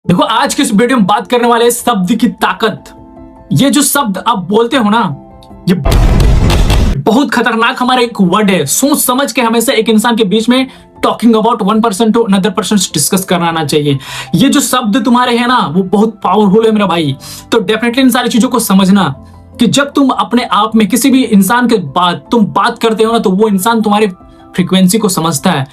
देखो, आज के इस वीडियो में बात करने वाले हैं शब्द की ताकत। ये जो शब्द आप बोलते हो ना, ये बहुत खतरनाक हमारा एक वर्ड है। सोच समझ के हमेशा एक इंसान के बीच में talking about 1% to another person discuss करना आना चाहिए। ये जो शब्द तुम्हारे हैं ना, वो बहुत पावरफुल है मेरा भाई। तो डेफिनेटली इन सारी चीजों को समझना कि जब तुम अपने आप में किसी भी इंसान के बाद तुम बात करते हो ना, तो वो इंसान तुम्हारे फ्रीक्वेंसी को समझता है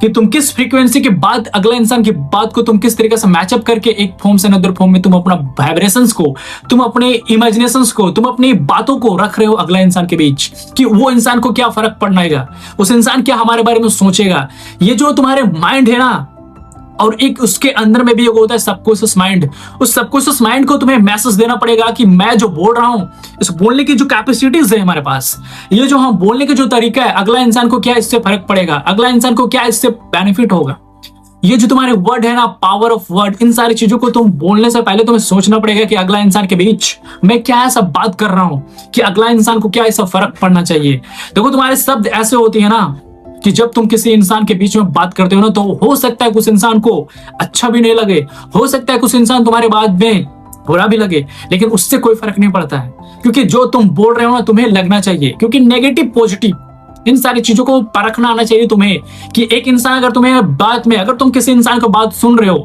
कि तुम किस फ्रीक्वेंसी के बाद अगला इंसान की बात को तुम किस तरीके से मैचअप करके एक फॉर्म से अनदर फॉर्म में तुम अपना वाइब्रेशंस को, तुम अपने इमेजिनेशंस को, तुम अपनी बातों को रख रहे हो अगला इंसान के बीच, कि वो इंसान को क्या फर्क पड़ना, उस इंसान क्या हमारे बारे में सोचेगा। ये जो तुम्हारे माइंड है ना, और एक उसके अंदर में भी एक होता है सबकॉन्शियस माइंड। उस सबकॉन्शियस माइंड को तुम्हें मैसेज देना पड़ेगा कि मैं जो बोल रहा हूं, इस बोलने की जो कैपेसिटीज है हमारे पास, ये जो हम बोलने का जो तरीका है, अगला इंसान को क्या इससे फर्क पड़ेगा, अगला इंसान को क्या इससे बेनिफिट होगा। ये जो तुम्हारे वर्ड है ना, पावर ऑफ वर्ड, इन सारी चीजों को तुम बोलने से पहले तुम्हें सोचना पड़ेगा कि अगला इंसान के बीच मैं क्या ऐसा बात कर रहा हूं कि अगला इंसान को क्या ऐसा फर्क पड़ना चाहिए। देखो, तुम्हारे शब्द ऐसे होते हैं ना कि जब तुम किसी इंसान के बीच में बात करते हो ना, तो हो सकता है कुछ इंसान को अच्छा भी नहीं लगे, हो सकता है कुछ इंसान तुम्हारे बाद में बुरा भी लगे, लेकिन उससे कोई फर्क नहीं पड़ता है, क्योंकि जो तुम बोल रहे हो ना तुम्हें लगना चाहिए। क्योंकि नेगेटिव पॉजिटिव इन सारी चीजों को परखना आना चाहिए तुम्हें कि एक इंसान अगर तुम्हें बात में, अगर तुम किसी इंसान को बात सुन रहे हो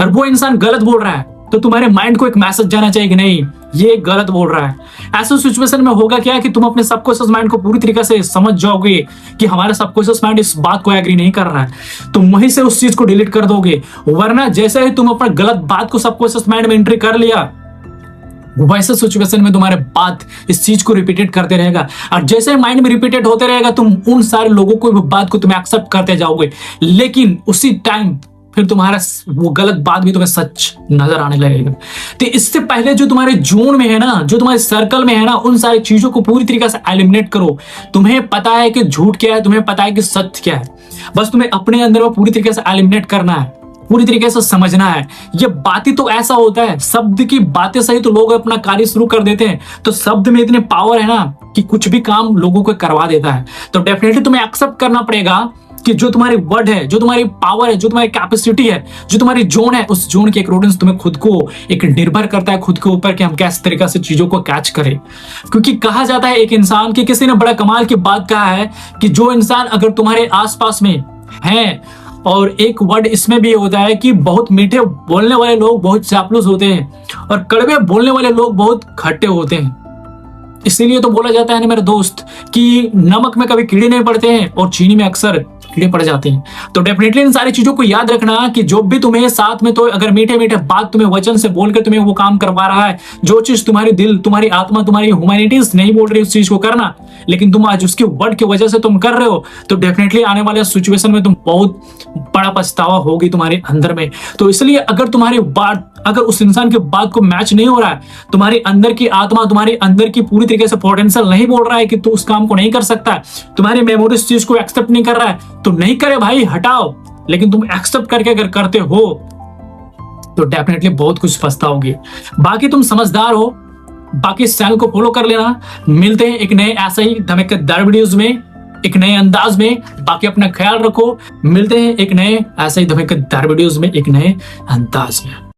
और वो इंसान गलत बोल रहा है, तो तुम्हारे माइंड को एक मैसेज जाना चाहिए कि नहीं, ये गलत बोल रहा है। ऐसे सिचुएशन में होगा क्या कि तुम अपने सबकॉन्शियस माइंड को पूरी तरीके से समझ जाओगे कि हमारा सबकॉन्शियस माइंड इस बात को एग्री नहीं कर रहा है, तुम वहीं से उस चीज को डिलीट कर दोगे। वरना जैसे ही तुम अपना गलत बात को सबकॉन्शियस माइंड में एंट्री कर लिया, वैसे सिचुएशन में तुम्हारे बात इस चीज को रिपीटेड करते रहेगा, और जैसे माइंड में रिपीटेड होते रहेगा, तुम उन सारे लोगों को बात को तुम्हें एक्सेप्ट करते जाओगे, लेकिन उसी टाइम फिर तुम्हारा वो गलत बात भी तुम्हें सच नजर आने लगेगा। तो इससे पहले जो तुम्हारे जोन में है ना, जो तुम्हारे सर्कल में है ना, उन सारी चीजों को पूरी तरीके से एलिमिनेट करो। तुम्हें पता है कि झूठ क्या है, तुम्हें पता है कि सत्य क्या है, बस तुम्हें अपने अंदर वो पूरी तरीके से एलिमिनेट करना है, पूरी तरीके से समझना है। ये बातें तो ऐसा होता है, शब्द की बातें सही तो लोग अपना कार्य शुरू कर देते हैं। तो शब्द में इतने पावर है ना कि कुछ भी काम लोगों को करवा देता है। तो डेफिनेटली तुम्हें एक्सेप्ट करना पड़ेगा कि जो तुम्हारी वर्ड है, जो तुम्हारी पावर है, जो तुम्हारी कैपेसिटी है, जो तुम्हारी जोन है, उस जोन के अकॉर्डिंग तुम्हें खुद को एक निर्भर करता है खुद के ऊपर कि हम किस तरीके से चीजों को कैच करें। क्योंकि कहा जाता है एक इंसान की, किसी ने बड़ा कमाल की बात कहा है कि जो इंसान अगर तुम्हारे आसपास में है, और एक वर्ड इसमें भी होता है कि बहुत मीठे बोलने वाले लोग बहुत चापलूस होते हैं और कड़वे बोलने वाले लोग बहुत खट्टे होते हैं। इसीलिए तो बोला जाता है ना मेरे दोस्त कि नमक में कभी कीड़े नहीं पड़ते हैं और चीनी में अक्सर कीड़े पड़ जाते हैं। तो डेफिनेटली इन सारी चीजों को याद रखना कि जो भी तुम्हें साथ में, तो अगर मीठे मीठे बात तुम्हें वचन से बोल के तुम्हें वो काम करवा रहा है, जो चीज तुम्हारी दिल, तुम्हारी आत्मा, तुम्हारी ह्यूमैनिटीज नहीं बोल रही उस चीज को करना, लेकिन तुम आज उसके वर्ड की वजह से तुम कर रहे हो, तो डेफिनेटली आने वाले सिचुएशन में तुम बहुत बड़ा पछतावा होगी तुम्हारे अंदर में। तो इसलिए अगर तुम्हारी बात, अगर उस इंसान की बात को मैच नहीं हो रहा है, तुम्हारी अंदर की आत्मा, तुम्हारी अंदर की पूरी तरीके से पोटेंशियल नहीं बोल रहा है कि तू उस काम को नहीं कर सकता, तुम्हारी मेमोरी इस चीज को एक्सेप्ट नहीं कर रहा है, तो नहीं करे भाई, हटाओ। लेकिन तुम एक्सेप्ट करके अगर करते हो तो डेफिनेटली बहुत कुछ पछताओगे। बाकी तुम समझदार हो, बाकी इस चैनल को फॉलो कर लेना। मिलते हैं एक नए ऐसे ही धमाकेदार वीडियोस में, एक नए अंदाज में। बाकी अपना ख्याल रखो, मिलते हैं एक नए ऐसे ही धमाकेदार वीडियोस में, एक नए अंदाज में।